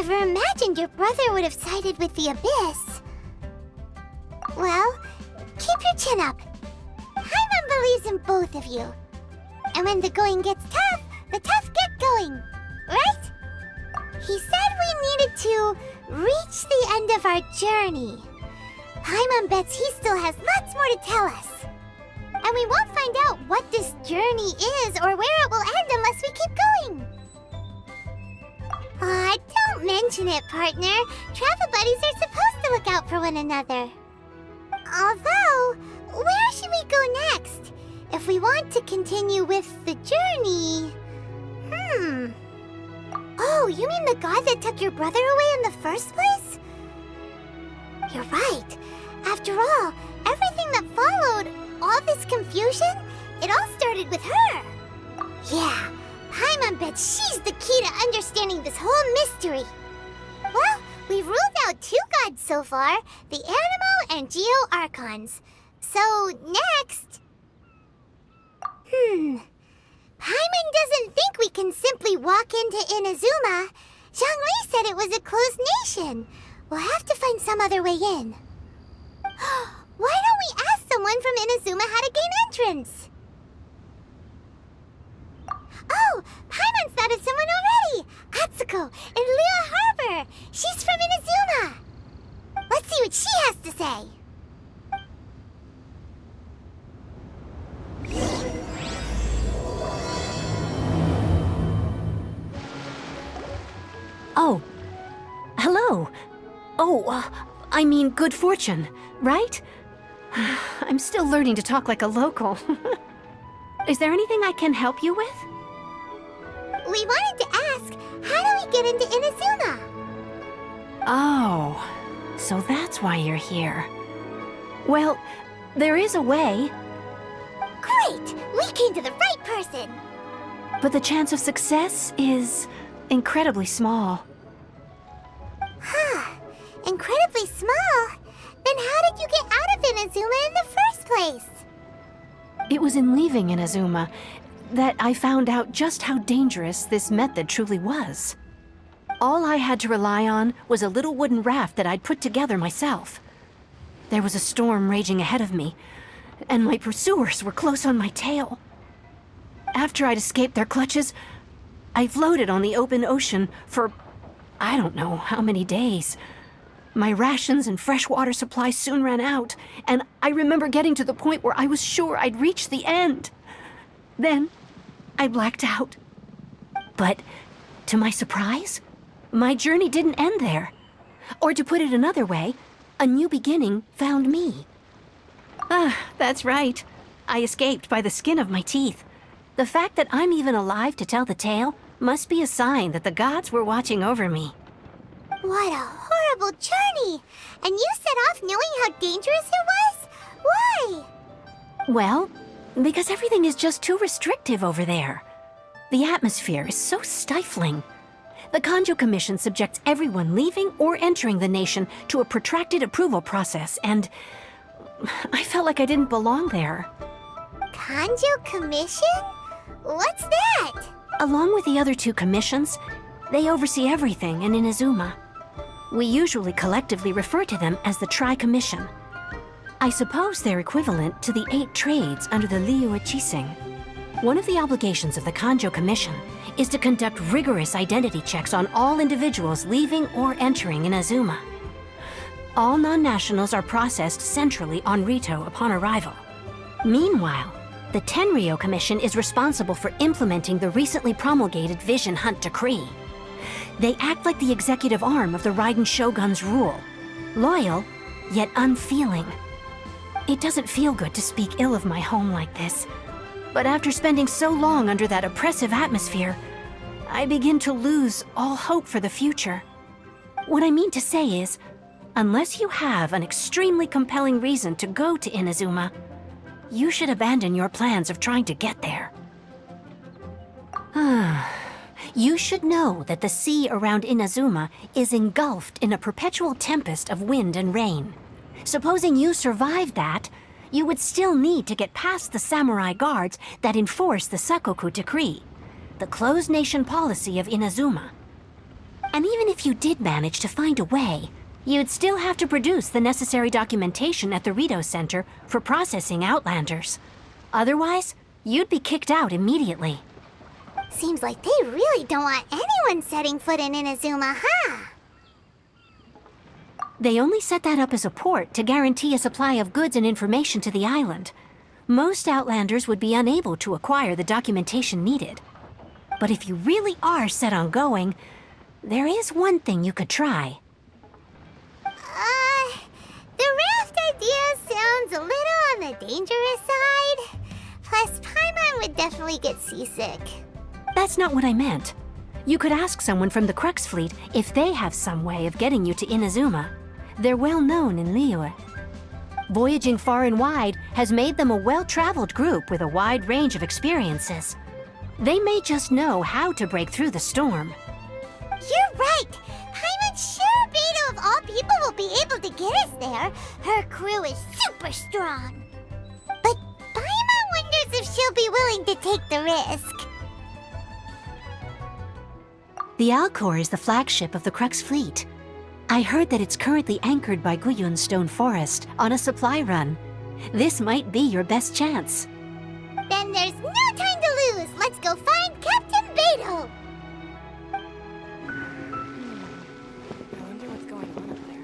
never imagined your brother would have sided with the Abyss. Well, keep your chin up. Paimon believes in both of you. And when the going gets tough, the tough get going, right? He said we needed to reach the end of our journey. Paimon bets he still has lots more to tell us. And we won't find out what this journey is or where it will end unless we keep going. Aw, don't mention it, partner. Travel buddies are supposed to look out for one another. Although, where should we go next? If we want to continue with the journey... Oh, you mean the god that took your brother away in the first place? You're right. After all, everything that followed, all this confusion, it all started with her. Yeah, Paimon bets she's the key to understanding this whole mystery. Well, we've ruled out 2 gods so far, the Animo and Geo Archons. So, next... Paimon doesn't think we can simply walk into Inazuma. Zhongli said it was a closed nation. We'll have to find some other way in. Why don't we ask someone from Inazuma how to gain entrance? Oh, Paimon's thought of someone already! Atsuko, in Liyue Harbor! She's from Inazuma! Let's see what she has to say. Oh, hello. Oh, I mean good fortune, right? I'm still learning to talk like a local. Is there anything I can help you with? We wanted to ask, how do we get into Inazuma? Oh, so that's why you're here. Well, there is a way. Great! We came to the right person! But the chance of success is incredibly small. Huh. Incredibly small? Then how did you get out of Inazuma in the first place? It was in leaving Inazuma that I found out just how dangerous this method truly was. All I had to rely on was a little wooden raft that I'd put together myself. There was a storm raging ahead of me, and my pursuers were close on my tail. After I'd escaped their clutches, I floated on the open ocean for I don't know how many days. My rations and freshwater supply soon ran out, and I remember getting to the point where I was sure I'd reached the end. Then, I blacked out. But, to my surprise, my journey didn't end there. Or to put it another way, a new beginning found me. Ah, that's right. I escaped by the skin of my teeth. The fact that I'm even alive to tell the tale must be a sign that the gods were watching over me. What a horrible journey! And you set off knowing how dangerous it was? Why? Well, because everything is just too restrictive over there. The atmosphere is so stifling. The Kanjo Commission subjects everyone leaving or entering the nation to a protracted approval process, and I felt like I didn't belong there. Kanjo Commission? What's that? Along with the other 2 commissions, they oversee everything in Inazuma. We usually collectively refer to them as the Tri-Commission. I suppose they're equivalent to the 8 trades under the Liyue Chising. One of the obligations of the Kanjo Commission is to conduct rigorous identity checks on all individuals leaving or entering Inazuma. All non-nationals are processed centrally on Rito upon arrival. Meanwhile, the Tenryo Commission is responsible for implementing the recently promulgated Vision Hunt Decree. They act like the executive arm of the Raiden Shogun's rule. Loyal, yet unfeeling. It doesn't feel good to speak ill of my home like this. But after spending so long under that oppressive atmosphere, I begin to lose all hope for the future. What I mean to say is, unless you have an extremely compelling reason to go to Inazuma, you should abandon your plans of trying to get there. You should know that the sea around Inazuma is engulfed in a perpetual tempest of wind and rain. Supposing you survived that, you would still need to get past the samurai guards that enforce the Sakoku Decree, the closed nation policy of Inazuma. And even if you did manage to find a way, you'd still have to produce the necessary documentation at the Rito Center for processing Outlanders. Otherwise, you'd be kicked out immediately. Seems like they really don't want anyone setting foot in Inazuma, huh? They only set that up as a port to guarantee a supply of goods and information to the island. Most Outlanders would be unable to acquire the documentation needed. But if you really are set on going, there is one thing you could try. The raft idea sounds a little on the dangerous side. Plus, Paimon would definitely get seasick. That's not what I meant. You could ask someone from the Crux Fleet if they have some way of getting you to Inazuma. They're well known in Liyue. Voyaging far and wide has made them a well-traveled group with a wide range of experiences. They may just know how to break through the storm. You're right! Paimon's sure Beto of all people will be able to get us there. Her crew is super strong. But Paimon wonders if she'll be willing to take the risk. The Alcor is the flagship of the Crux Fleet. I heard that it's currently anchored by Guyun's Stone Forest on a supply run. This might be your best chance. Then there's no time to lose. Let's go find Captain Beto. I wonder what's going on up there.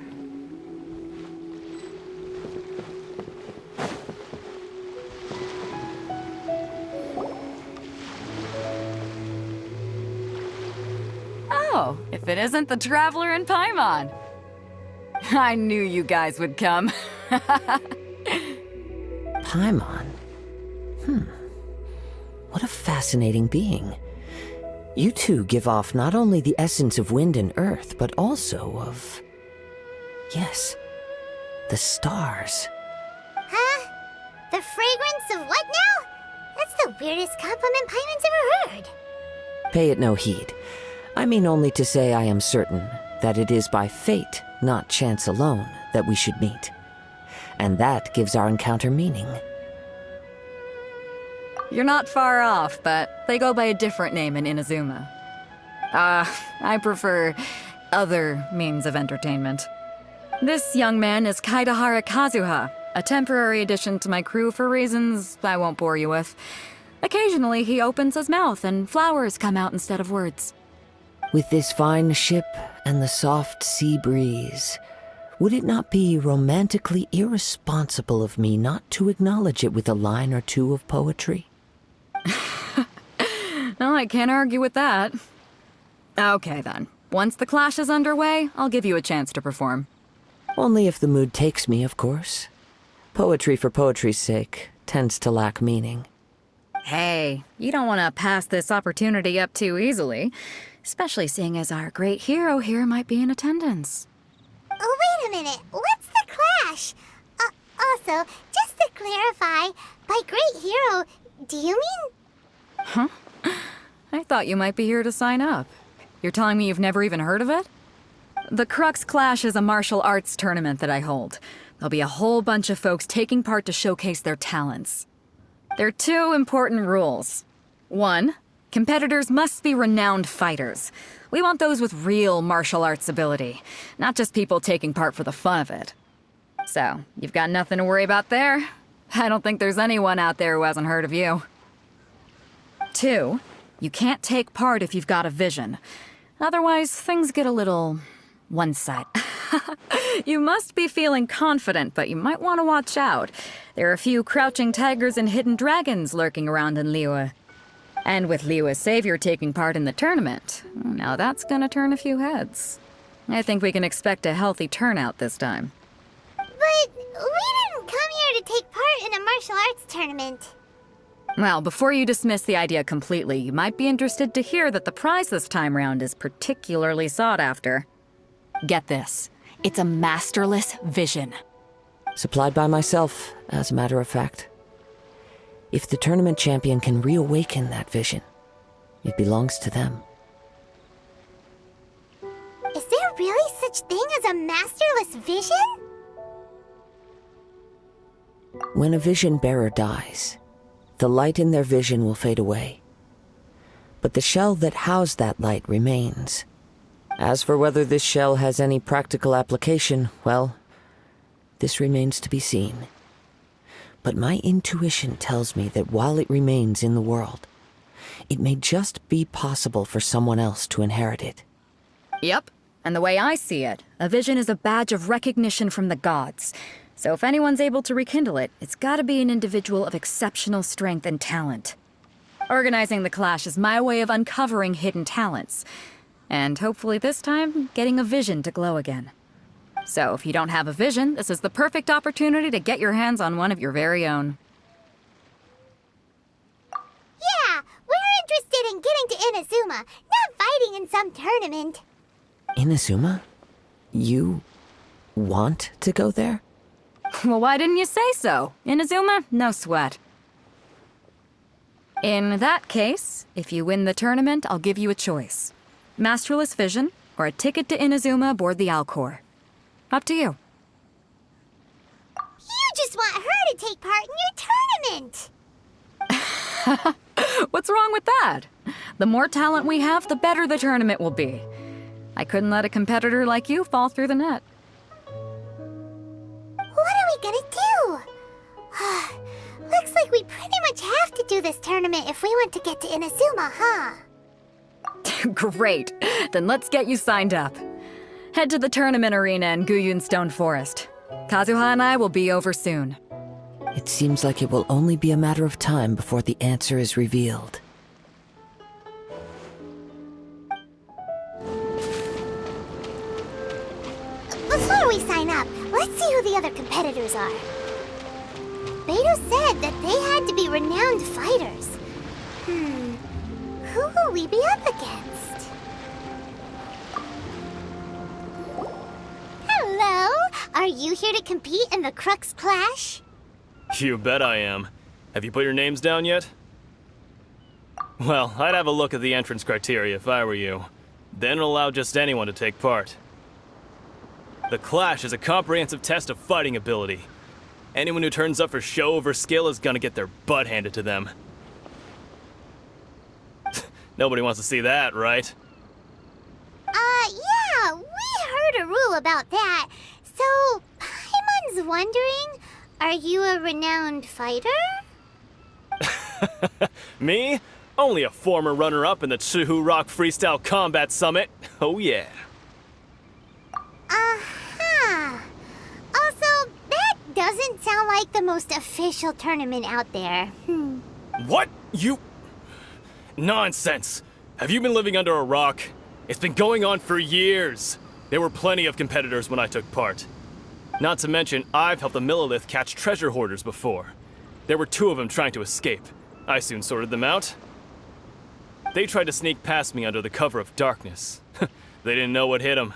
Oh, if it isn't the Traveler and Paimon. I knew you guys would come. Paimon? What a fascinating being. You two give off not only the essence of wind and earth, but also of... yes, the stars. Huh? The fragrance of what now? That's the weirdest compliment Paimon's ever heard. Pay it no heed. I mean only to say I am certain that it is by fate, not chance alone, that we should meet. And that gives our encounter meaning. You're not far off, but they go by a different name in Inazuma. I prefer other means of entertainment. This young man is Kaidahara Kazuha, a temporary addition to my crew for reasons I won't bore you with. Occasionally, he opens his mouth and flowers come out instead of words. With this fine ship and the soft sea breeze, would it not be romantically irresponsible of me not to acknowledge it with a line or two of poetry? No, I can't argue with that. Okay then. Once the clash is underway, I'll give you a chance to perform. Only if the mood takes me, of course. Poetry for poetry's sake tends to lack meaning. Hey, you don't want to pass this opportunity up too easily, especially seeing as our great hero here might be in attendance. Oh, wait a minute. What's the clash? Also, just to clarify, by great hero, do you mean... Huh? I thought you might be here to sign up. You're telling me you've never even heard of it? The Crux Clash is a martial arts tournament that I hold. There'll be a whole bunch of folks taking part to showcase their talents. There are two important rules. 1, competitors must be renowned fighters. We want those with real martial arts ability, not just people taking part for the fun of it. So, you've got nothing to worry about there. I don't think there's anyone out there who hasn't heard of you. 2, you can't take part if you've got a vision. Otherwise, things get a little one-sided. You must be feeling confident, but you might want to watch out. There are a few crouching tigers and hidden dragons lurking around in Liyue. And with Liyue's savior taking part in the tournament, now that's gonna turn a few heads. I think we can expect a healthy turnout this time. But we didn't come here to take part in a martial arts tournament. Well, before you dismiss the idea completely, you might be interested to hear that the prize this time round is particularly sought after. Get this. It's a masterless vision. Supplied by myself, as a matter of fact. If the tournament champion can reawaken that vision, it belongs to them. Is there really such thing as a masterless vision? When a vision bearer dies, the light in their vision will fade away. But the shell that housed that light remains. As for whether this shell has any practical application, well, this remains to be seen. But my intuition tells me that while it remains in the world, it may just be possible for someone else to inherit it. Yep. And the way I see it, a vision is a badge of recognition from the gods. So if anyone's able to rekindle it, it's gotta be an individual of exceptional strength and talent. Organizing the clash is my way of uncovering hidden talents. And hopefully this time, getting a vision to glow again. So if you don't have a vision, this is the perfect opportunity to get your hands on one of your very own. Yeah, we're interested in getting to Inazuma, not fighting in some tournament. Inazuma? You want to go there? Well, why didn't you say so? Inazuma? No sweat. In that case, if you win the tournament, I'll give you a choice. Masterless Vision, or a ticket to Inazuma aboard the Alcor. Up to you. You just want her to take part in your tournament! What's wrong with that? The more talent we have, the better the tournament will be. I couldn't let a competitor like you fall through the net. What are we gonna do? Looks like we pretty much have to do this tournament if we want to get to Inazuma, huh? Great. Then let's get you signed up. Head to the tournament arena in Guyun Stone Forest. Kazuha and I will be over soon. It seems like it will only be a matter of time before the answer is revealed. Before we sign up, let's see who the other competitors are. Beto said that they had to be renowned fighters. Who will we be up against? Hello? Are you here to compete in the Crux Clash? You bet I am. Have you put your names down yet? Well, I'd have a look at the entrance criteria if I were you. Then allow just anyone to take part. The Clash is a comprehensive test of fighting ability. Anyone who turns up for show over skill is gonna get their butt handed to them. Nobody wants to see that, right? Yeah, we heard a rule about that. So, Paimon's wondering, are you a renowned fighter? Me? Only a former runner-up in the Chihu Rock Freestyle Combat Summit. Oh yeah. Also, that doesn't sound like the most official tournament out there. What? You... Nonsense. Have you been living under a rock? It's been going on for years. There were plenty of competitors when I took part. Not to mention, I've helped the Millilith catch treasure hoarders before. There were 2 of them trying to escape. I soon sorted them out. They tried to sneak past me under the cover of darkness. They didn't know what hit them.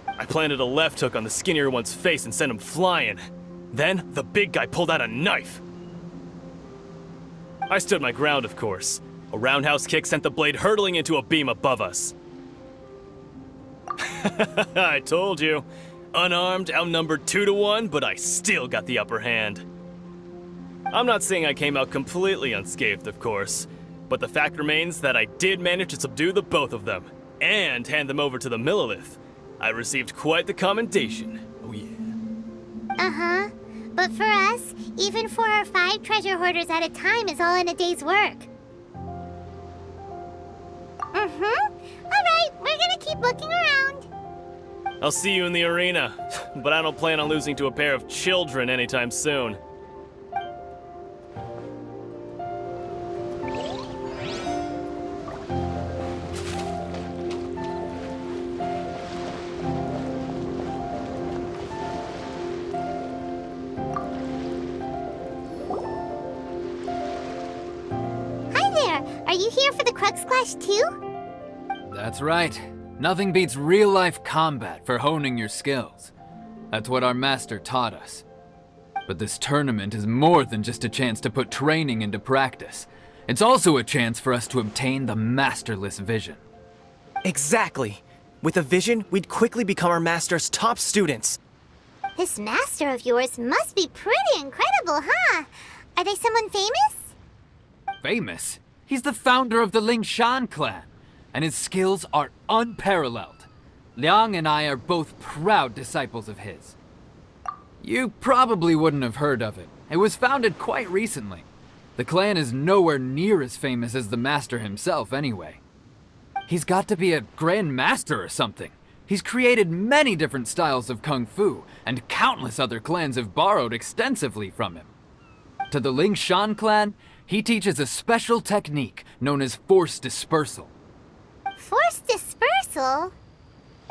I planted a left hook on the skinnier one's face and sent him flying. Then, the big guy pulled out a knife. I stood my ground, of course. A roundhouse kick sent the blade hurtling into a beam above us. I told you. Unarmed, outnumbered 2-1, but I still got the upper hand. I'm not saying I came out completely unscathed, of course, but the fact remains that I did manage to subdue the both of them, and hand them over to the Millilith. I received quite the commendation. Oh yeah. But for us, even 4 or 5 treasure hoarders at a time is all in a day's work. Alright, we're gonna keep looking around. I'll see you in the arena, but I don't plan on losing to a pair of children anytime soon. Hi there, are you here for the Crux Clash too? That's right. Nothing beats real-life combat for honing your skills. That's what our master taught us. But this tournament is more than just a chance to put training into practice. It's also a chance for us to obtain the masterless vision. Exactly. With a vision, we'd quickly become our master's top students. This master of yours must be pretty incredible, huh? Are they someone famous? Famous? He's the founder of the Lingshan clan. and his skills are unparalleled. Liang and I are both proud disciples of his. You probably wouldn't have heard of it. It was founded quite recently. The clan is nowhere near as famous as the master himself anyway. He's got to be a grand master or something. He's created many different styles of kung fu, and countless other clans have borrowed extensively from him. To the Ling Shan clan, he teaches a special technique known as force dispersal. Force dispersal?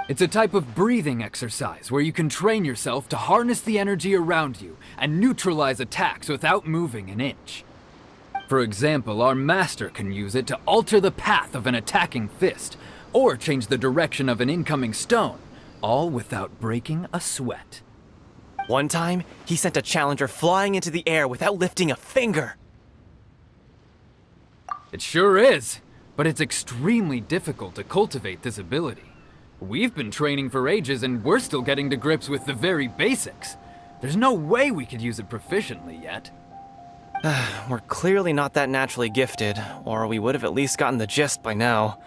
It's a type of breathing exercise where you can train yourself to harness the energy around you and neutralize attacks without moving an inch. For example, our master can use it to alter the path of an attacking fist, or change the direction of an incoming stone, all without breaking a sweat. One time, he sent a challenger flying into the air without lifting a finger. It sure is, but it's extremely difficult to cultivate this ability. We've been training for ages and we're still getting to grips with the very basics. There's no way we could use it proficiently yet. We're clearly not that naturally gifted, or we would have at least gotten the gist by now.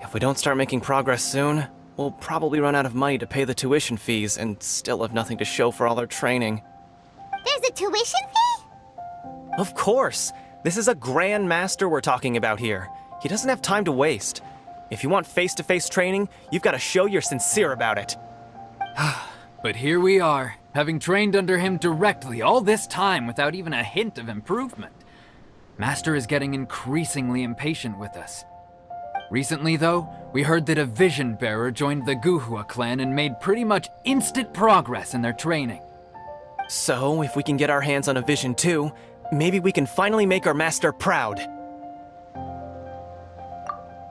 If we don't start making progress soon, we'll probably run out of money to pay the tuition fees and still have nothing to show for all our training. There's a tuition fee? Of course! This is a grand master we're talking about here. He doesn't have time to waste. If you want face-to-face training, you've got to show you're sincere about it. But here we are, having trained under him directly all this time without even a hint of improvement. Master is getting increasingly impatient with us. Recently, though, we heard that a vision bearer joined the Gugur clan and made pretty much instant progress in their training. So, if we can get our hands on a vision too, maybe we can finally make our master proud.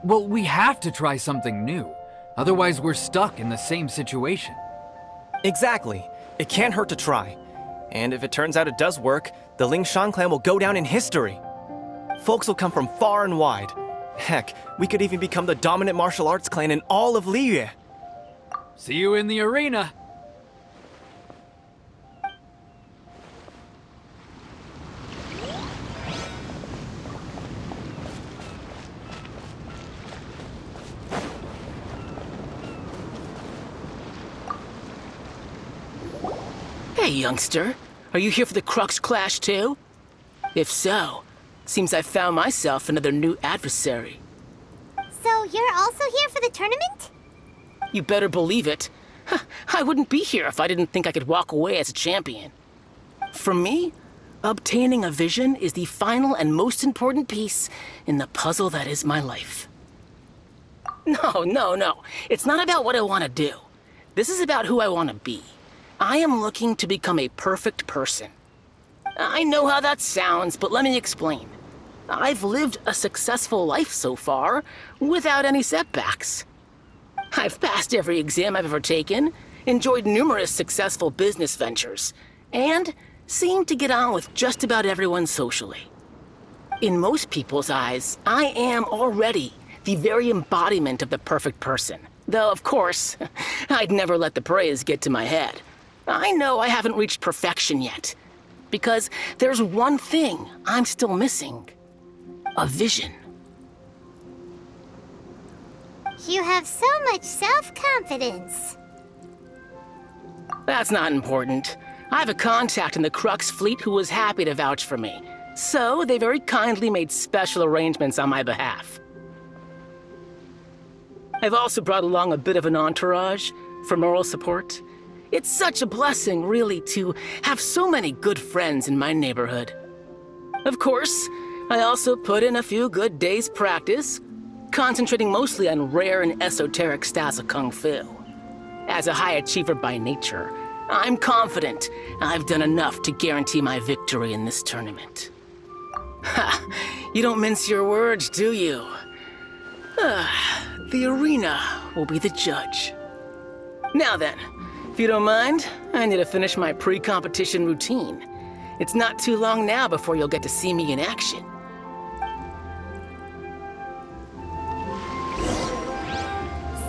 Well, we have to try something new. Otherwise, we're stuck in the same situation. Exactly. It can't hurt to try. And if it turns out it does work, the Ling Shan clan will go down in history. Folks will come from far and wide. Heck, we could even become the dominant martial arts clan in all of Liyue. See you in the arena. Hey, youngster. Are you here for the Crux Clash, too? If so, seems I found myself another new adversary. So you're also here for the tournament? You better believe it. I wouldn't be here if I didn't think I could walk away as a champion. For me, obtaining a vision is the final and most important piece in the puzzle that is my life. No. It's not about what I want to do. This is about who I want to be. I am looking to become a perfect person. I know how that sounds, but let me explain. I've lived a successful life so far, without any setbacks. I've passed every exam I've ever taken, enjoyed numerous successful business ventures, and seem to get on with just about everyone socially. In most people's eyes, I am already the very embodiment of the perfect person. Though, of course, I'd never let the praise get to my head. I know I haven't reached perfection yet, because there's one thing I'm still missing. A vision. You have so much self-confidence. That's not important. I have a contact in the Crux fleet who was happy to vouch for me, so they very kindly made special arrangements on my behalf. I've also brought along a bit of an entourage for moral support. It's such a blessing, really, to have so many good friends in my neighborhood. Of course, I also put in a few good days' practice, concentrating mostly on rare and esoteric styles of Kung Fu. As a high achiever by nature, I'm confident I've done enough to guarantee my victory in this tournament. Ha! You don't mince your words, do you? The arena will be the judge. Now then, if you don't mind, I need to finish my pre-competition routine. It's not too long now before you'll get to see me in action.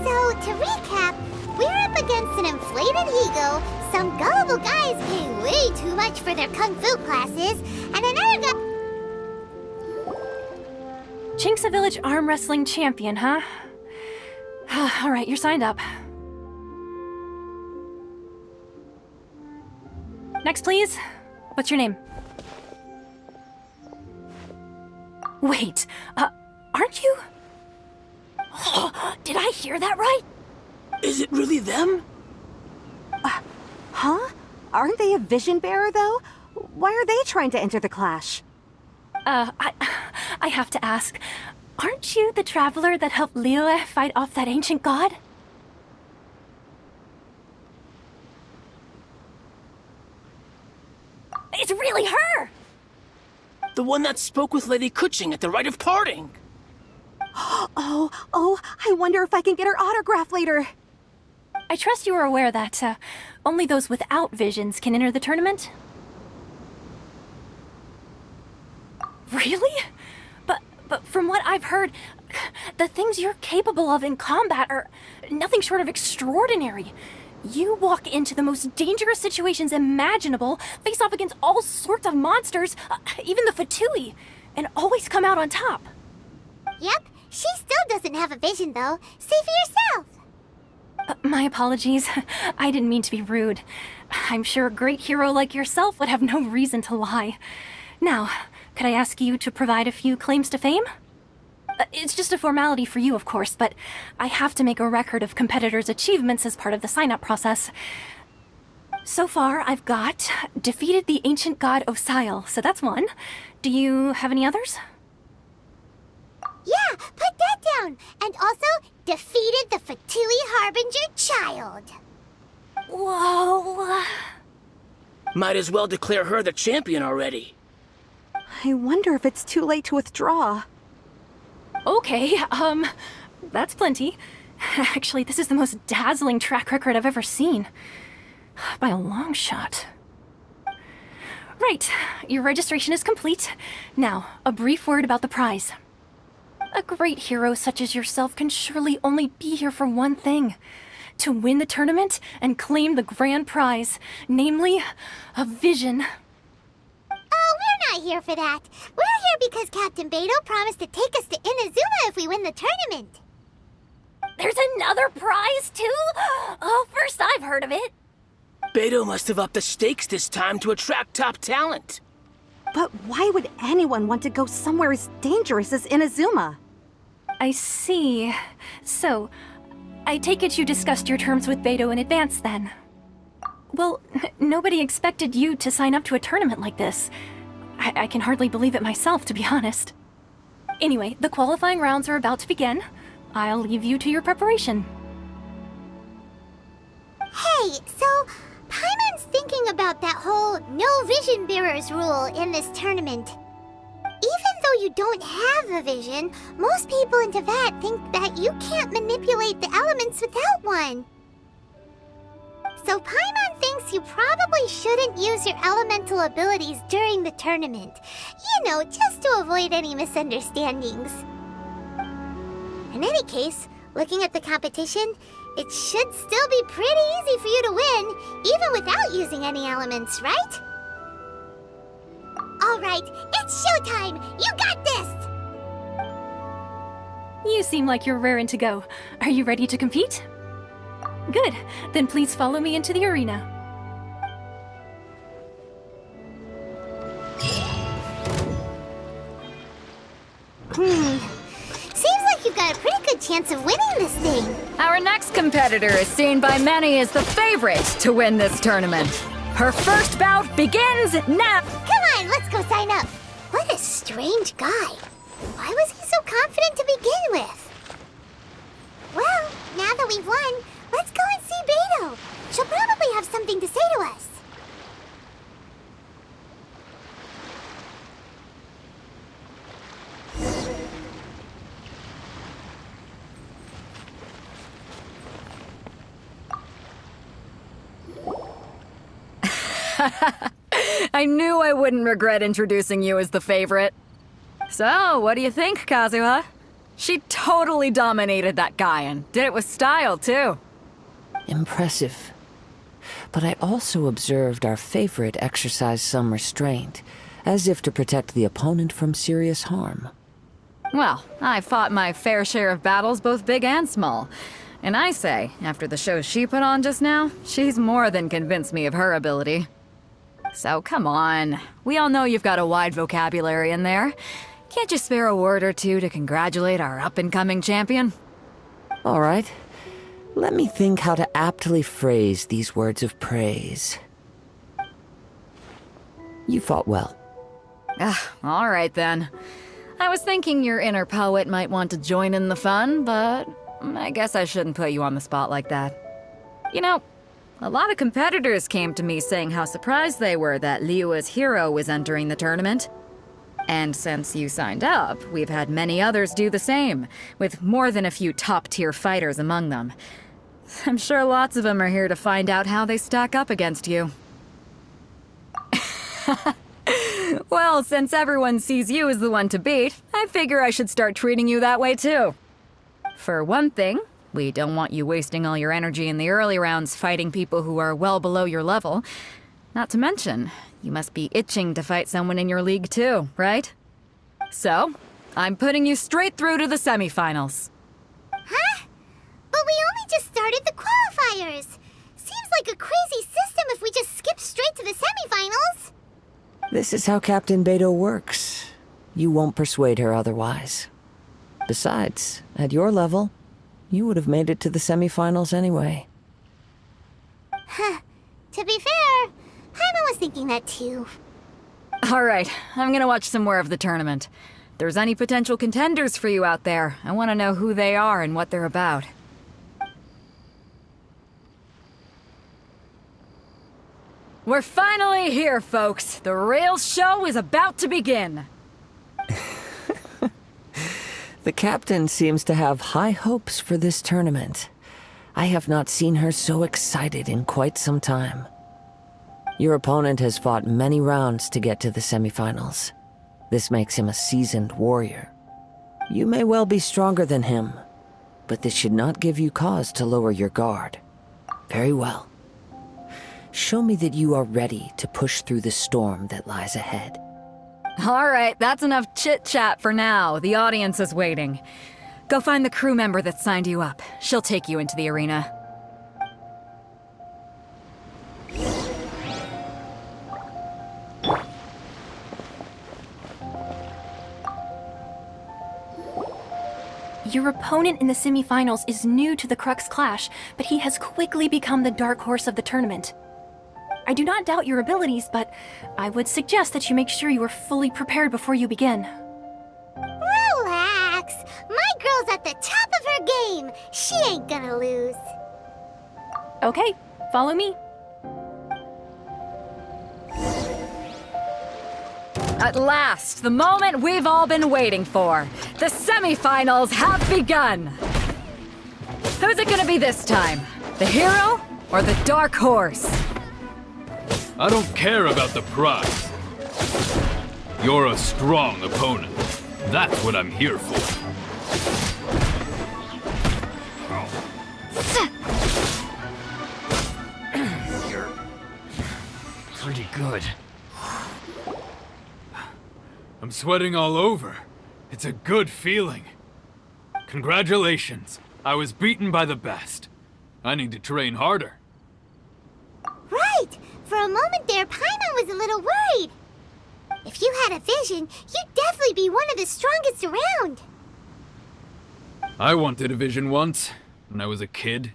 So, to recap, we're up against an inflated ego, some gullible guys pay way too much for their kung fu classes, and another guy... Chinksa Village arm wrestling champion, huh? All right, you're signed up. Next, please. What's your name? Wait, aren't you? Did I hear that right? Is it really them? Huh? Aren't they a vision bearer, though? Why are they trying to enter the clash? I have to ask, aren't you the traveler that helped Liyue fight off that ancient god? It's really her! The one that spoke with Lady Kuching at the rite of parting. Oh, I wonder if I can get her autograph later. I trust you are aware that only those without visions can enter the tournament? Really? But from what I've heard, the things you're capable of in combat are nothing short of extraordinary. You walk into the most dangerous situations imaginable, face off against all sorts of monsters, even the Fatui, and always come out on top. Yep, she still doesn't have a vision, though. Say for yourself. My apologies. I didn't mean to be rude. I'm sure a great hero like yourself would have no reason to lie. Now, could I ask you to provide a few claims to fame? It's just a formality for you, of course, but I have to make a record of competitors' achievements as part of the sign-up process. So far, I've got defeated the ancient god Osile, so that's one. Do you have any others? Yeah, put that down. And also, defeated the Fatui Harbinger child. Whoa. Might as well declare her the champion already. I wonder if it's too late to withdraw. Okay, that's plenty. Actually, this is the most dazzling track record I've ever seen. By a long shot. Right, your registration is complete. Now, a brief word about the prize. A great hero such as yourself can surely only be here for one thing. To win the tournament and claim the grand prize, namely, a vision. Oh, we're not here for that. We're here because Captain Beto promised to take us to Inazuma if we win the tournament. There's another prize, too? Oh, first I've heard of it. Beto must have upped the stakes this time to attract top talent. But why would anyone want to go somewhere as dangerous as Inazuma? I see. So, I take it you discussed your terms with Beto in advance, then? Well, nobody expected you to sign up to a tournament like this. I can hardly believe it myself, to be honest. Anyway, the qualifying rounds are about to begin. I'll leave you to your preparation. Hey, so Paimon's thinking about that whole no vision bearers rule in this tournament. Even though you don't have a vision, most people in Teyvat think that you can't manipulate the elements without one. So Paimon thinks you probably shouldn't use your elemental abilities during the tournament. You know, just to avoid any misunderstandings. In any case, looking at the competition, it should still be pretty easy for you to win, even without using any elements, right? Alright, it's showtime! You got this! You seem like you're raring to go. Are you ready to compete? Good. Then please follow me into the arena. Seems like you've got a pretty good chance of winning this thing. Our next competitor is seen by many as the favorite to win this tournament. Her first bout begins now! Come on, let's go sign up. What a strange guy. Why was he so confident to begin with? Well, now that we've won, let's go and see Beto. She'll probably have something to say to us. I knew I wouldn't regret introducing you as the favorite. So, what do you think, Kazuha? She totally dominated that guy and did it with style, too. Impressive. But I also observed our favorite exercise some restraint, as if to protect the opponent from serious harm. Well, I fought my fair share of battles, both big and small. And I say, after the show she put on just now, she's more than convinced me of her ability. So come on, we all know you've got a wide vocabulary in there. Can't you spare a word or two to congratulate our up-and-coming champion? All right. Let me think how to aptly phrase these words of praise. You fought well. All right then. I was thinking your inner poet might want to join in the fun, but I guess I shouldn't put you on the spot like that. You know, a lot of competitors came to me saying how surprised they were that Liyue's hero was entering the tournament. And since you signed up, we've had many others do the same, with more than a few top-tier fighters among them. I'm sure lots of them are here to find out how they stack up against you. Well, since everyone sees you as the one to beat, I figure I should start treating you that way too. For one thing, we don't want you wasting all your energy in the early rounds fighting people who are well below your level. Not to mention, you must be itching to fight someone in your league too, right? So, I'm putting you straight through to the semifinals. Huh? But we only just started the qualifiers. Seems like a crazy system if we just skip straight to the semifinals. This is how Captain Beto works. You won't persuade her otherwise. Besides, at your level, you would have made it to the semifinals anyway. Huh. To be fair, Paimon was thinking that too. All right, I'm gonna watch some more of the tournament. If there's any potential contenders for you out there, I want to know who they are and what they're about. We're finally here, folks. The real show is about to begin. The captain seems to have high hopes for this tournament. I have not seen her so excited in quite some time. Your opponent has fought many rounds to get to the semifinals. This makes him a seasoned warrior. You may well be stronger than him, but this should not give you cause to lower your guard. Very well. Show me that you are ready to push through the storm that lies ahead. All right, that's enough chit-chat for now. The audience is waiting. Go find the crew member that signed you up. She'll take you into the arena. Your opponent in the semifinals is new to the Crux Clash, but he has quickly become the dark horse of the tournament. I do not doubt your abilities, but I would suggest that you make sure you are fully prepared before you begin. Relax. My girl's at the top of her game. She ain't gonna lose. Okay, follow me. At last, the moment we've all been waiting for. The semifinals have begun. Who's it gonna be this time? The hero or the dark horse? I don't care about the prize. You're a strong opponent. That's what I'm here for. You're pretty good. I'm sweating all over. It's a good feeling. Congratulations. I was beaten by the best. I need to train harder. Right. For a moment there, Paimon was a little worried. If you had a vision, you'd definitely be one of the strongest around. I wanted a vision once, when I was a kid.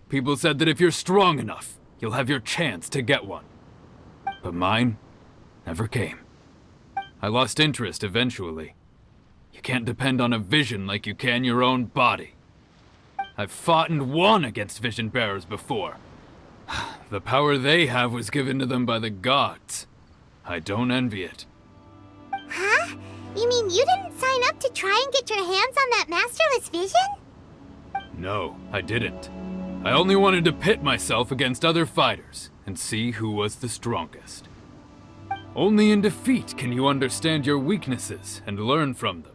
People said that if you're strong enough, you'll have your chance to get one. But mine never came. I lost interest eventually. You can't depend on a vision like you can your own body. I've fought and won against vision bearers before. The power they have was given to them by the gods. I don't envy it. Huh? You mean you didn't sign up to try and get your hands on that masterless vision? No, I didn't. I only wanted to pit myself against other fighters and see who was the strongest. Only in defeat can you understand your weaknesses and learn from them.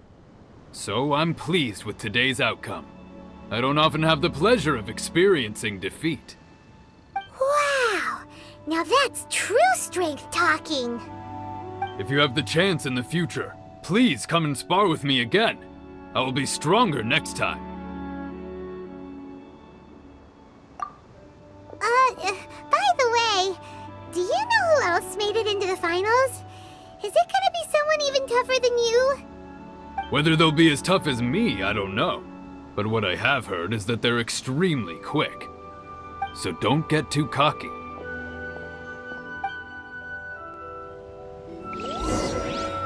So I'm pleased with today's outcome. I don't often have the pleasure of experiencing defeat. Wow! Now that's true strength talking. If you have the chance in the future, please come and spar with me again. I will be stronger next time. By the way, do you know who else made it into the finals? Is it gonna be someone even tougher than you? Whether they'll be as tough as me, I don't know. But what I have heard is that they're extremely quick. So don't get too cocky.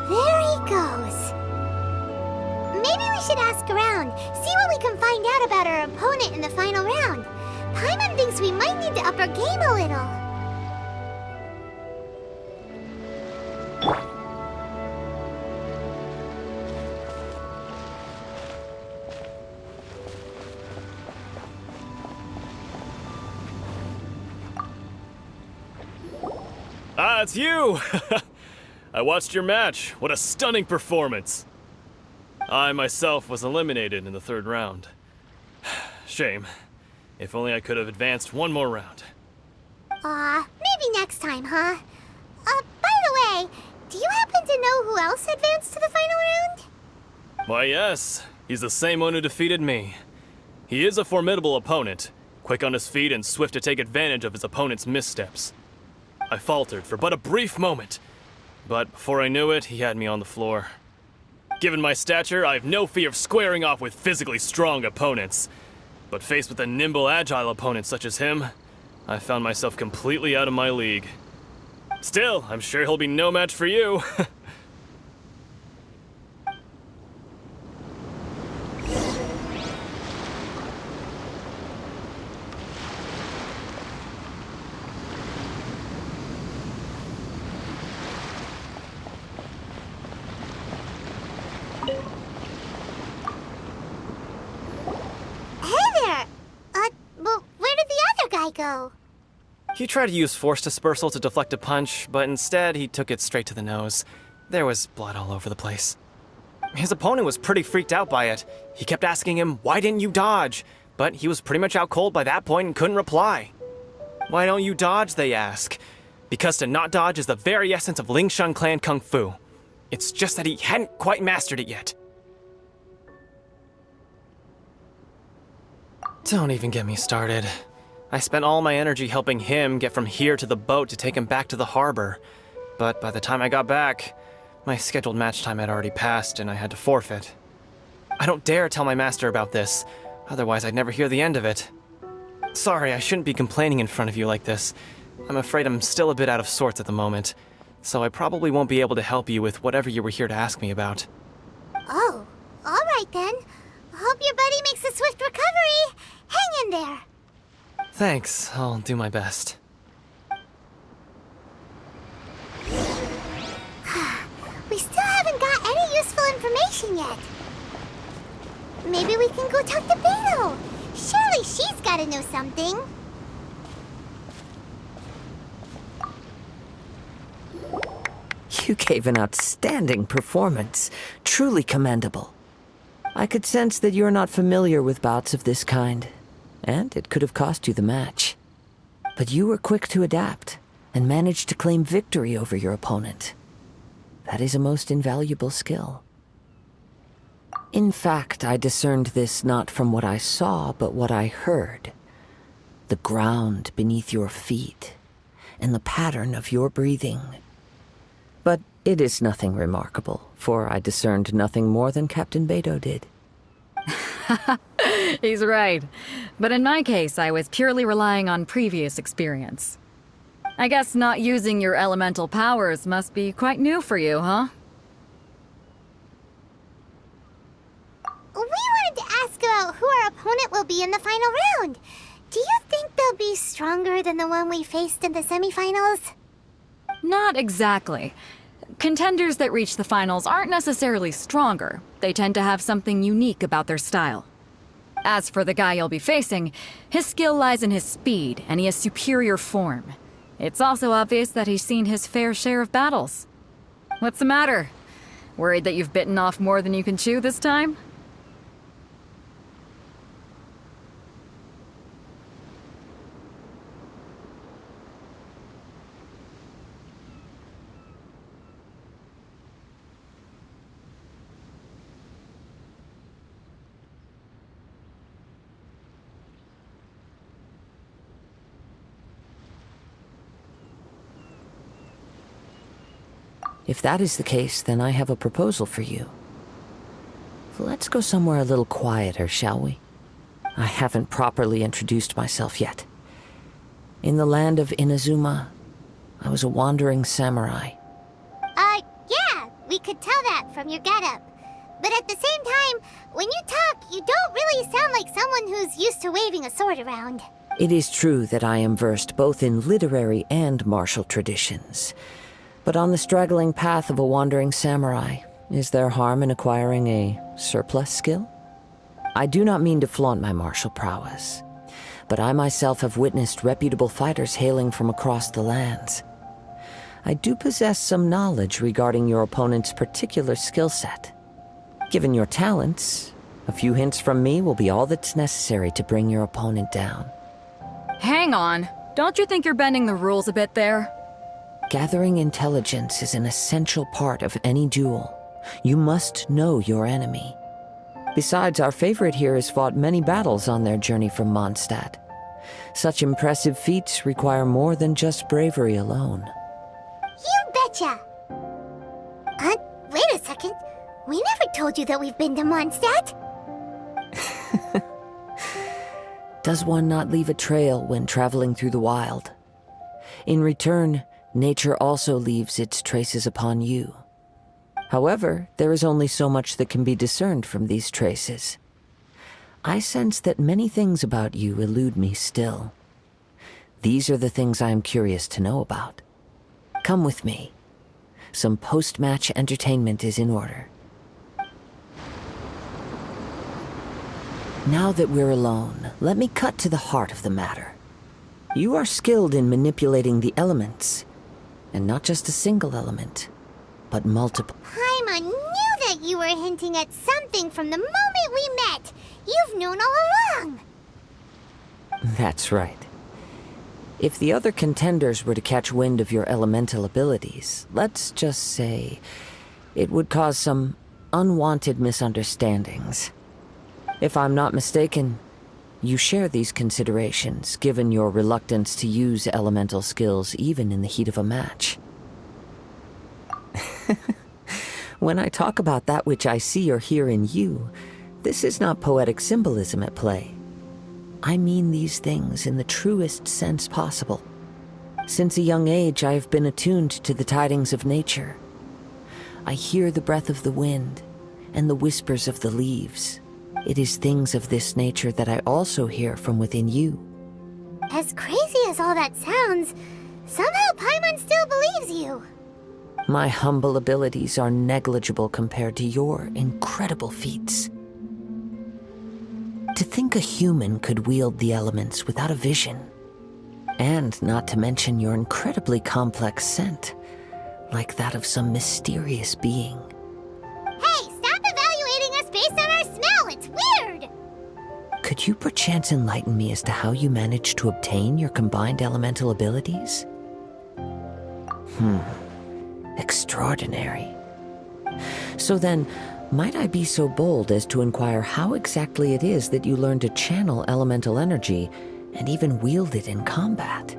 There he goes. Maybe we should ask around, see what we can find out about our opponent in the final round. Paimon thinks we might need to up our game a little. Ah, it's you! I watched your match. What a stunning performance. I myself was eliminated in the third round. Shame. If only I could have advanced one more round. Maybe next time, huh? By the way, do you happen to know who else advanced to the final round? Why, yes. He's the same one who defeated me. He is a formidable opponent, quick on his feet and swift to take advantage of his opponent's missteps. I faltered for but a brief moment, but before I knew it, he had me on the floor. Given my stature, I have no fear of squaring off with physically strong opponents. But faced with a nimble, agile opponent such as him, I found myself completely out of my league. Still, I'm sure he'll be no match for you. Go. He tried to use force dispersal to deflect a punch, but instead he took it straight to the nose. There was blood all over the place. His opponent was pretty freaked out by it. He kept asking him, "Why didn't you dodge?" But he was pretty much out cold by that point and couldn't reply. "Why don't you dodge?" they ask. Because to not dodge is the very essence of Lingshan clan kung fu. It's just that he hadn't quite mastered it yet. Don't even get me started. I spent all my energy helping him get from here to the boat to take him back to the harbor. But by the time I got back, my scheduled match time had already passed and I had to forfeit. I don't dare tell my master about this, otherwise I'd never hear the end of it. Sorry, I shouldn't be complaining in front of you like this. I'm afraid I'm still a bit out of sorts at the moment, so I probably won't be able to help you with whatever you were here to ask me about. Oh, all right then. Hope your buddy makes a swift recovery. Hang in there. Thanks, I'll do my best. We still haven't got any useful information yet. Maybe we can go talk to Beto. Surely she's gotta know something. You gave an outstanding performance. Truly commendable. I could sense that you're not familiar with bouts of this kind, and it could have cost you the match. But you were quick to adapt, and managed to claim victory over your opponent. That is a most invaluable skill. In fact, I discerned this not from what I saw, but what I heard. The ground beneath your feet, and the pattern of your breathing. But it is nothing remarkable, for I discerned nothing more than Captain Beto did. He's right. But in my case, I was purely relying on previous experience. I guess not using your elemental powers must be quite new for you, huh? We wanted to ask about who our opponent will be in the final round. Do you think they'll be stronger than the one we faced in the semifinals? Not exactly. Contenders that reach the finals aren't necessarily stronger. They tend to have something unique about their style. As for the guy you'll be facing, his skill lies in his speed, and he has superior form. It's also obvious that he's seen his fair share of battles. What's the matter? Worried that you've bitten off more than you can chew this time? If that is the case, then I have a proposal for you. Let's go somewhere a little quieter, shall we? I haven't properly introduced myself yet. In the land of Inazuma, I was a wandering samurai. Yeah, we could tell that from your getup. But at the same time, when you talk, you don't really sound like someone who's used to waving a sword around. It is true that I am versed both in literary and martial traditions. But on the straggling path of a wandering samurai, is there harm in acquiring a surplus skill? I do not mean to flaunt my martial prowess, but I myself have witnessed reputable fighters hailing from across the lands. I do possess some knowledge regarding your opponent's particular skill set. Given your talents, a few hints from me will be all that's necessary to bring your opponent down. Hang on. Don't you think you're bending the rules a bit there? Gathering intelligence is an essential part of any duel. You must know your enemy. Besides, our favorite here has fought many battles on their journey from Mondstadt. Such impressive feats require more than just bravery alone. You betcha! Wait a second. We never told you that we've been to Mondstadt. Does one not leave a trail when traveling through the wild? In return, nature also leaves its traces upon you. However, there is only so much that can be discerned from these traces. I sense that many things about you elude me still. These are the things I am curious to know about. Come with me. Some post-match entertainment is in order. Now that we're alone, let me cut to the heart of the matter. You are skilled in manipulating the elements, and not just a single element, but multiple. Paimon knew that you were hinting at something from the moment we met. You've known all along. That's right. If the other contenders were to catch wind of your elemental abilities, let's just say, it would cause some unwanted misunderstandings. If I'm not mistaken, you share these considerations, given your reluctance to use elemental skills even in the heat of a match. When I talk about that which I see or hear in you, this is not poetic symbolism at play. I mean these things in the truest sense possible. Since a young age, I have been attuned to the tidings of nature. I hear the breath of the wind and the whispers of the leaves. It is things of this nature that I also hear from within you. As crazy as all that sounds, somehow Paimon still believes you. My humble abilities are negligible compared to your incredible feats. To think a human could wield the elements without a vision. And not to mention your incredibly complex scent, like that of some mysterious being. Hey, stop evaluating us based on our smell! It's weird! Could you perchance enlighten me as to how you managed to obtain your combined elemental abilities? Extraordinary. So then, might I be so bold as to inquire how exactly it is that you learned to channel elemental energy and even wield it in combat?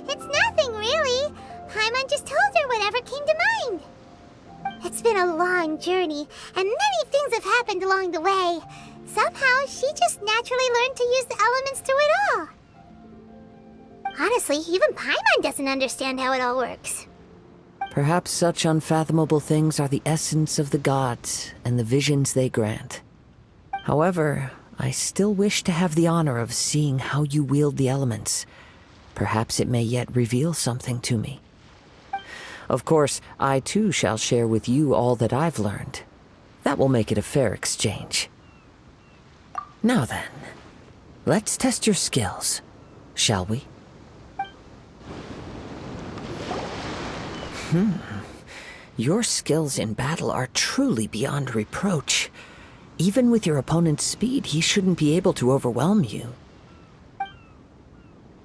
It's nothing really. Paimon just told her whatever came to mind. It's been a long journey, and many things have happened along the way. Somehow, she just naturally learned to use the elements through it all. Honestly, even Paimon doesn't understand how it all works. Perhaps such unfathomable things are the essence of the gods and the visions they grant. However, I still wish to have the honor of seeing how you wield the elements. Perhaps it may yet reveal something to me. Of course, I too shall share with you all that I've learned. That will make it a fair exchange. Now then, let's test your skills, shall we? Your skills in battle are truly beyond reproach. Even with your opponent's speed, he shouldn't be able to overwhelm you.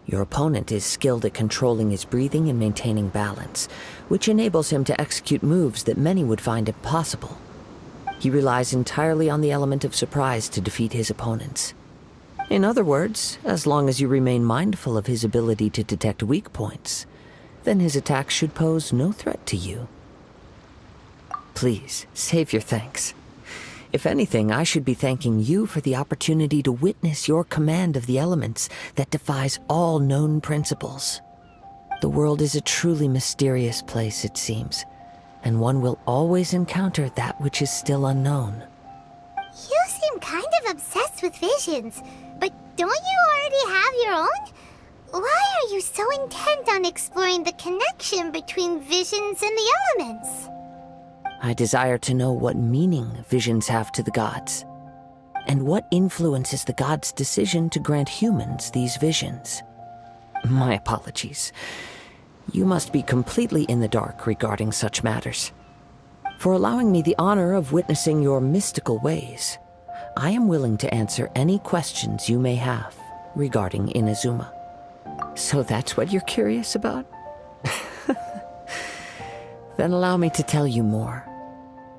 Your opponent is skilled at controlling his breathing and maintaining balance, which enables him to execute moves that many would find impossible. He relies entirely on the element of surprise to defeat his opponents. In other words, as long as you remain mindful of his ability to detect weak points, then his attacks should pose no threat to you. Please, save your thanks. If anything, I should be thanking you for the opportunity to witness your command of the elements that defies all known principles. The world is a truly mysterious place, it seems, and one will always encounter that which is still unknown. You seem kind of obsessed with visions, but don't you already have your own? Why are you so intent on exploring the connection between visions and the elements? I desire to know what meaning visions have to the gods, and what influences the gods' decision to grant humans these visions. My apologies. You must be completely in the dark regarding such matters. For allowing me the honor of witnessing your mystical ways, I am willing to answer any questions you may have regarding Inazuma. So that's what you're curious about? Then allow me to tell you more.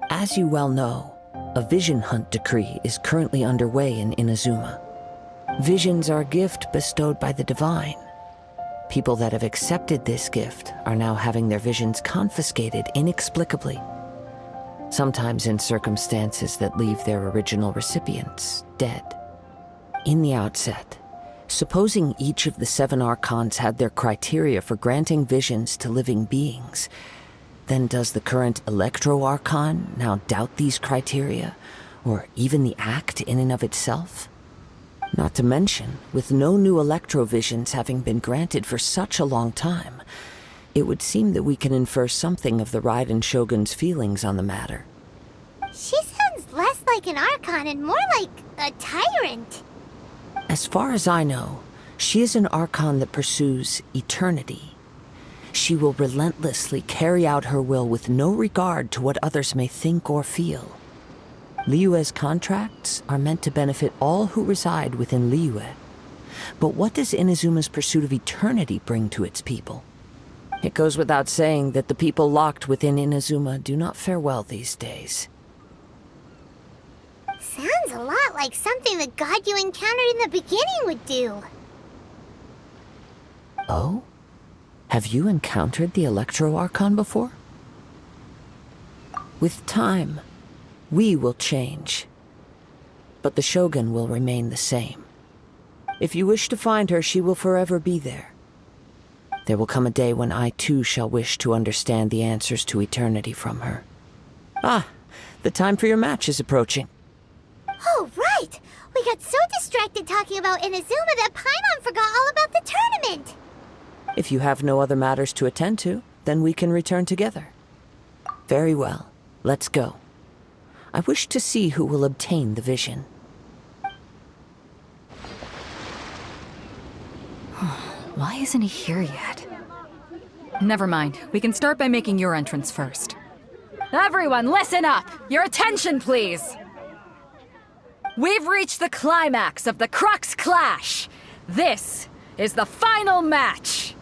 As you well know, a vision hunt decree is currently underway in Inazuma. Visions are a gift bestowed by the divine. People that have accepted this gift are now having their visions confiscated inexplicably, sometimes in circumstances that leave their original recipients dead. In the outset, supposing each of the 7 archons had their criteria for granting visions to living beings, then does the current Electro-Archon now doubt these criteria, or even the act in and of itself? Not to mention, with no new Electro-Visions having been granted for such a long time, it would seem that we can infer something of the Raiden Shogun's feelings on the matter. She sounds less like an Archon and more like a tyrant. As far as I know, she is an Archon that pursues eternity. She will relentlessly carry out her will with no regard to what others may think or feel. Liyue's contracts are meant to benefit all who reside within Liyue. But what does Inazuma's pursuit of eternity bring to its people? It goes without saying that the people locked within Inazuma do not fare well these days. Sounds a lot like something the god you encountered in the beginning would do. Oh? Have you encountered the Electro-Archon before? With time, we will change. But the Shogun will remain the same. If you wish to find her, she will forever be there. There will come a day when I too shall wish to understand the answers to eternity from her. Ah, the time for your match is approaching. Oh, right! We got so distracted talking about Inazuma that Paimon forgot all about the tournament! If you have no other matters to attend to, then we can return together. Very well. Let's go. I wish to see who will obtain the vision. Why isn't he here yet? Never mind. We can start by making your entrance first. Everyone, listen up! Your attention, please! We've reached the climax of the Crux Clash! This is the final match!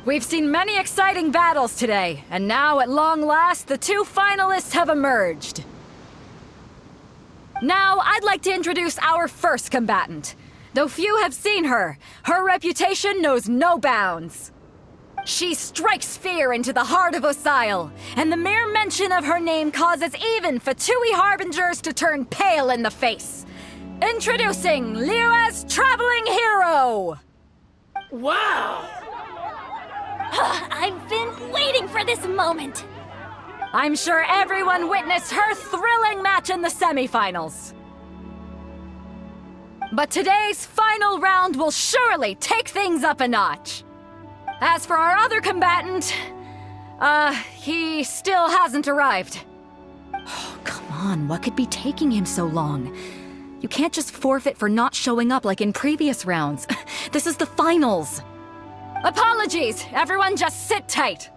We've seen many exciting battles today, and now, at long last, the 2 finalists have emerged. Now, I'd like to introduce our first combatant. Though few have seen her, her reputation knows no bounds. She strikes fear into the heart of Osile, and the mere mention of her name causes even Fatui Harbingers to turn pale in the face. Introducing Liyue's traveling hero! Wow! I've been waiting for this moment. I'm sure everyone witnessed her thrilling match in the semifinals. But today's final round will surely take things up a notch. As for our other combatant, he still hasn't arrived. Oh, come on, what could be taking him so long? You can't just forfeit for not showing up like in previous rounds. This is the finals. Apologies! Everyone just sit tight!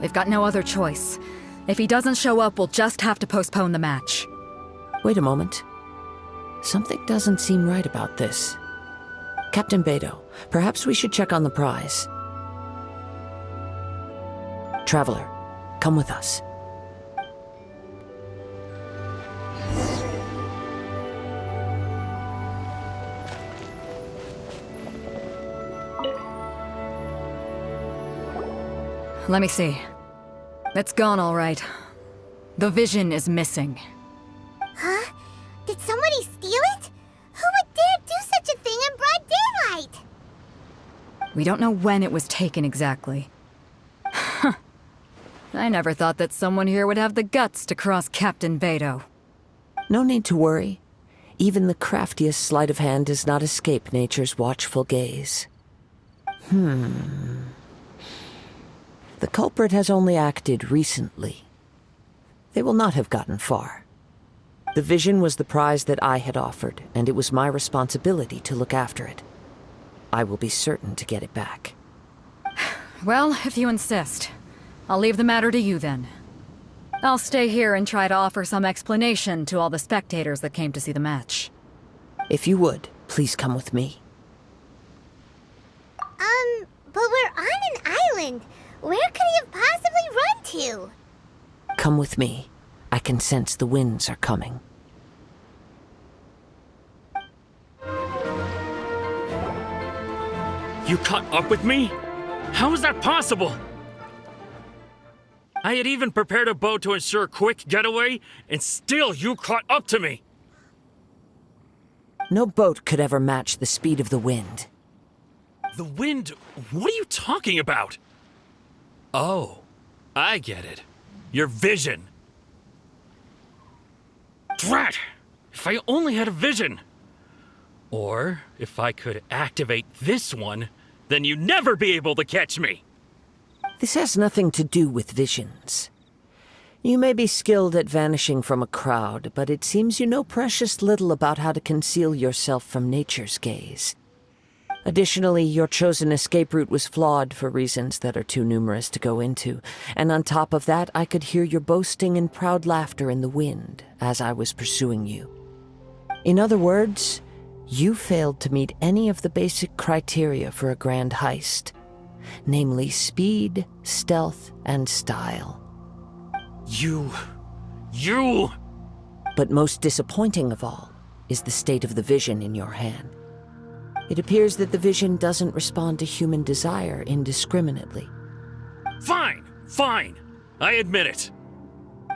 We've got no other choice. If he doesn't show up, we'll just have to postpone the match. Wait a moment. Something doesn't seem right about this. Captain Beidou, perhaps we should check on the prize. Traveler, come with us. Let me see. It's gone all right. The vision is missing. Huh? Did somebody steal it? Who would dare do such a thing in broad daylight? We don't know when it was taken exactly. I never thought that someone here would have the guts to cross Captain Beto. No need to worry. Even the craftiest sleight of hand does not escape nature's watchful gaze. The culprit has only acted recently. They will not have gotten far. The vision was the prize that I had offered, and it was my responsibility to look after it. I will be certain to get it back. Well, if you insist, I'll leave the matter to you then. I'll stay here and try to offer some explanation to all the spectators that came to see the match. If you would, please come with me. But we're on an island. Where could he have possibly run to? Come with me. I can sense the winds are coming. You caught up with me? How is that possible? I had even prepared a boat to ensure a quick getaway, and still you caught up to me! No boat could ever match the speed of the wind. The wind? What are you talking about? Oh, I get it. Your vision. Drat! If I only had a vision! Or, if I could activate this one, then you'd never be able to catch me! This has nothing to do with visions. You may be skilled at vanishing from a crowd, but it seems you know precious little about how to conceal yourself from nature's gaze. Additionally, your chosen escape route was flawed for reasons that are too numerous to go into, and on top of that, I could hear your boasting and proud laughter in the wind as I was pursuing you. In other words, you failed to meet any of the basic criteria for a grand heist, namely speed, stealth, and style. You... But most disappointing of all is the state of the vision in your hand. It appears that the vision doesn't respond to human desire indiscriminately. Fine! I admit it.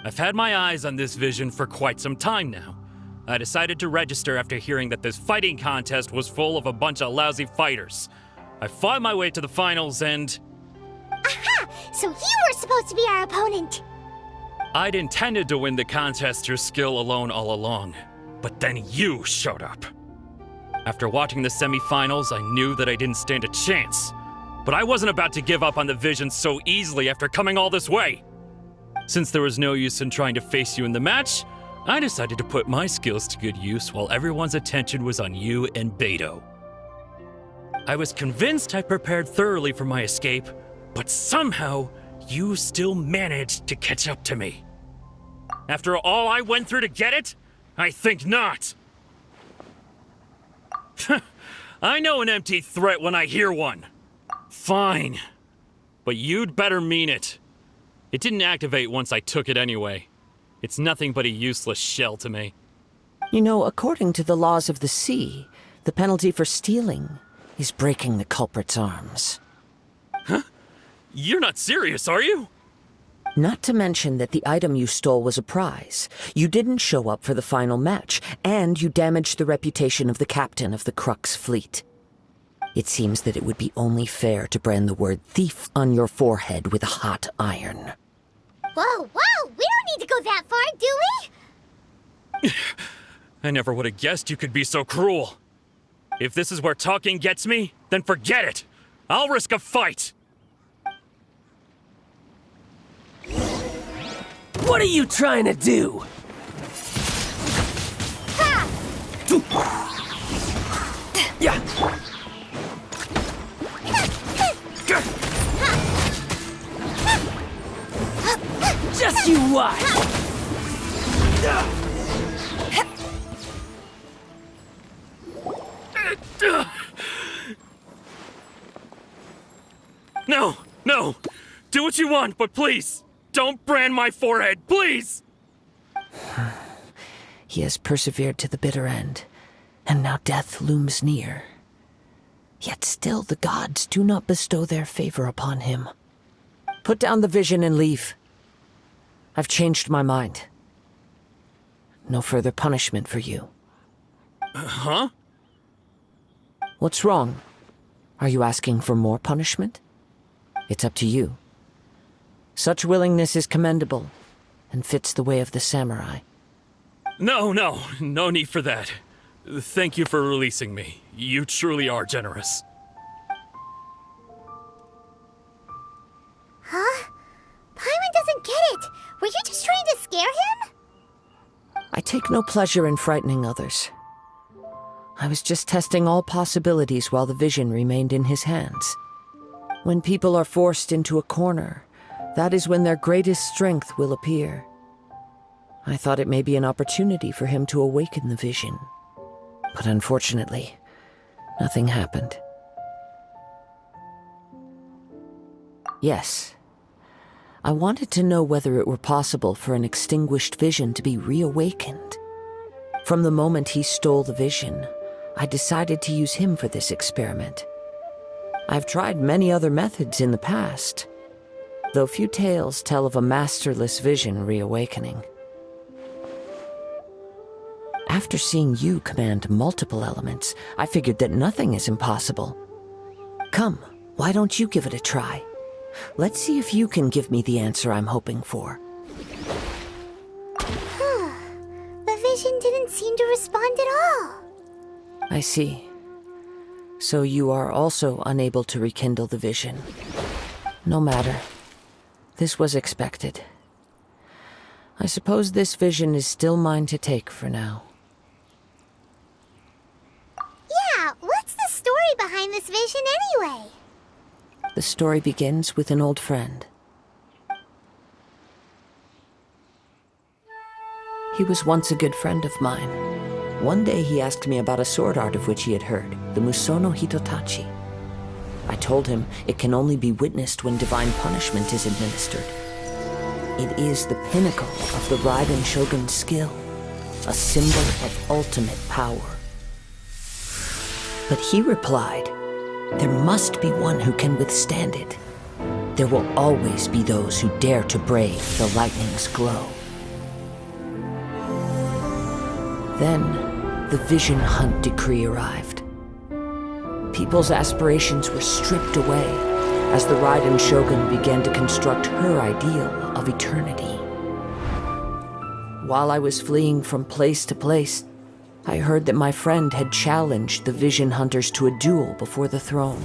I've had my eyes on this vision for quite some time now. I decided to register after hearing that this fighting contest was full of a bunch of lousy fighters. I fought my way to the finals and... Aha! So you were supposed to be our opponent! I'd intended to win the contest through skill alone all along, but then you showed up. After watching the semi-finals, I knew that I didn't stand a chance. But I wasn't about to give up on the vision so easily after coming all this way. Since there was no use in trying to face you in the match, I decided to put my skills to good use while everyone's attention was on you and Beto. I was convinced I prepared thoroughly for my escape, but somehow you still managed to catch up to me. After all I went through to get it? I think not. I know an empty threat when I hear one. Fine. But you'd better mean it. It didn't activate once I took it anyway. It's nothing but a useless shell to me. You know, according to the laws of the sea, the penalty for stealing is breaking the culprit's arms. Huh? You're not serious, are you? Not to mention that the item you stole was a prize. You didn't show up for the final match, and you damaged the reputation of the captain of the Crux fleet. It seems that it would be only fair to brand the word thief on your forehead with a hot iron. Whoa, we don't need to go that far, do we? I never would have guessed you could be so cruel. If this is where talking gets me, then forget it. I'll risk a fight. What are you trying to do? Yeah. Just you watch. No. Do what you want, but please, don't brand my forehead, please! He has persevered to the bitter end, and now death looms near. Yet still the gods do not bestow their favor upon him. Put down the vision and leave. I've changed my mind. No further punishment for you. Huh? What's wrong? Are you asking for more punishment? It's up to you. Such willingness is commendable and fits the way of the samurai. No need for that. Thank you for releasing me. You truly are generous. Huh? Paimon doesn't get it. Were you just trying to scare him? I take no pleasure in frightening others. I was just testing all possibilities while the vision remained in his hands. When people are forced into a corner, that is when their greatest strength will appear. I thought it may be an opportunity for him to awaken the vision. But unfortunately, nothing happened. Yes. I wanted to know whether it were possible for an extinguished vision to be reawakened. From the moment he stole the vision, I decided to use him for this experiment. I've tried many other methods in the past, though few tales tell of a masterless vision reawakening. After seeing you command multiple elements, I figured that nothing is impossible. Come, why don't you give it a try? Let's see if you can give me the answer I'm hoping for. The vision didn't seem to respond at all. I see. So you are also unable to rekindle the vision. No matter. This was expected. I suppose this vision is still mine to take for now. Yeah, what's the story behind this vision anyway? The story begins with an old friend. He was once a good friend of mine. One day he asked me about a sword art of which he had heard, the Musono Hitotachi. I told him it can only be witnessed when divine punishment is administered. It is the pinnacle of the Raiden Shogun's skill, a symbol of ultimate power. But he replied, there must be one who can withstand it. There will always be those who dare to brave the lightning's glow. Then, the Vision Hunt decree arrived. People's aspirations were stripped away as the Raiden Shogun began to construct her ideal of eternity. While I was fleeing from place to place, I heard that my friend had challenged the Vision Hunters to a duel before the throne.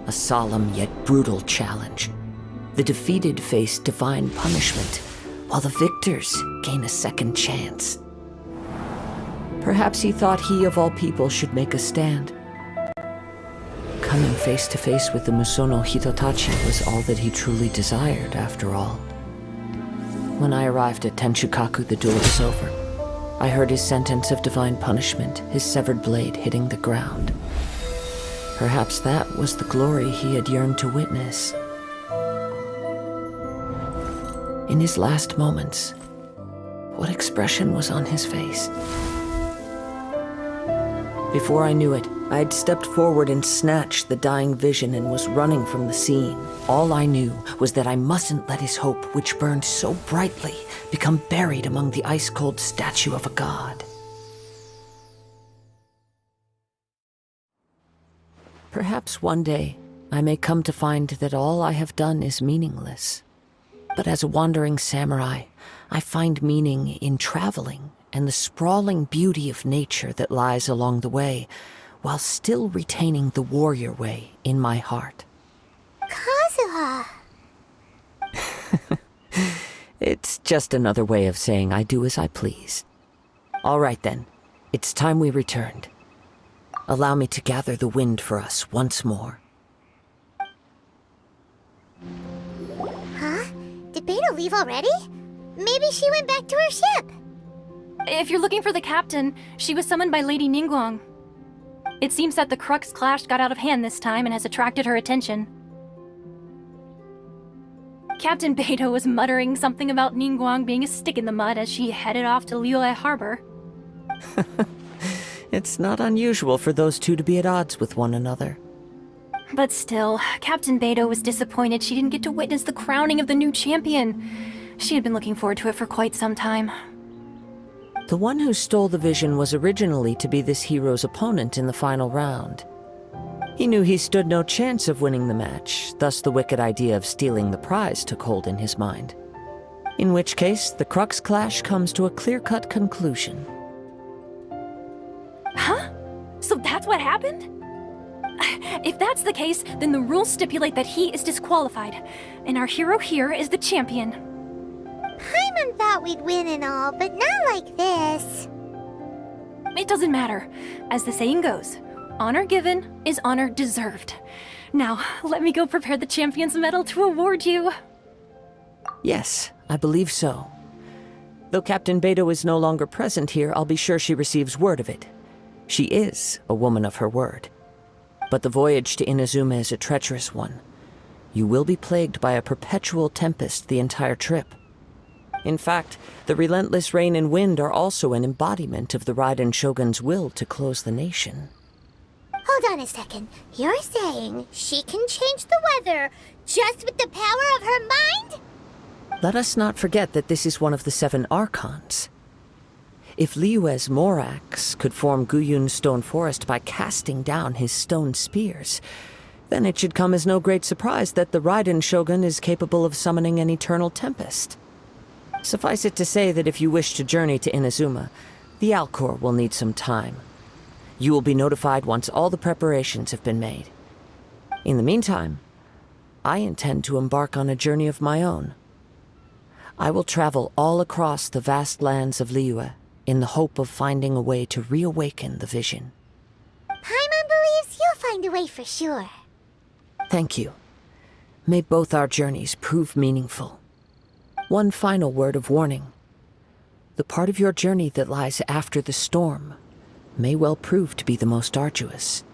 A solemn yet brutal challenge. The defeated face divine punishment, while the victors gain a second chance. Perhaps he thought he of all people should make a stand. Coming face to face with the Musono Hitotachi was all that he truly desired, after all. When I arrived at Tenshukaku, the duel was over. I heard his sentence of divine punishment, his severed blade hitting the ground. Perhaps that was the glory he had yearned to witness. In his last moments, what expression was on his face? Before I knew it, I had stepped forward and snatched the dying vision and was running from the scene. All I knew was that I mustn't let his hope, which burned so brightly, become buried among the ice-cold statue of a god. Perhaps one day, I may come to find that all I have done is meaningless. But as a wandering samurai, I find meaning in traveling and the sprawling beauty of nature that lies along the way, while still retaining the warrior way in my heart. Kazuha! It's just another way of saying I do as I please. All right then, it's time we returned. Allow me to gather the wind for us once more. Huh? Did Beta leave already? Maybe she went back to her ship. If you're looking for the captain, she was summoned by Lady Ningguang. It seems that the Crux clash got out of hand this time and has attracted her attention. Captain Beto was muttering something about Ningguang being a stick in the mud as she headed off to Liyue Harbor. It's not unusual for those two to be at odds with one another. But still, Captain Beto was disappointed she didn't get to witness the crowning of the new champion. She had been looking forward to it for quite some time. The one who stole the vision was originally to be this hero's opponent in the final round. He knew he stood no chance of winning the match, thus the wicked idea of stealing the prize took hold in his mind. In which case, the Crux clash comes to a clear-cut conclusion. Huh? So that's what happened? If that's the case, then the rules stipulate that he is disqualified, and our hero here is the champion. Paimon thought we'd win and all, but not like this. It doesn't matter. As the saying goes, honor given is honor deserved. Now, let me go prepare the champion's medal to award you. Yes, I believe so. Though Captain Beto is no longer present here, I'll be sure she receives word of it. She is a woman of her word. But the voyage to Inazuma is a treacherous one. You will be plagued by a perpetual tempest the entire trip. In fact, the relentless rain and wind are also an embodiment of the Raiden Shogun's will to close the nation. Hold on a second. You're saying she can change the weather just with the power of her mind? Let us not forget that this is one of the 7 Archons. If Liyue's Morax could form Guyun's stone forest by casting down his stone spears, then it should come as no great surprise that the Raiden Shogun is capable of summoning an eternal tempest. Suffice it to say that if you wish to journey to Inazuma, the Alcor will need some time. You will be notified once all the preparations have been made. In the meantime, I intend to embark on a journey of my own. I will travel all across the vast lands of Liyue in the hope of finding a way to reawaken the vision. Paimon believes you'll find a way for sure. Thank you. May both our journeys prove meaningful. One final word of warning. The part of your journey that lies after the storm may well prove to be the most arduous.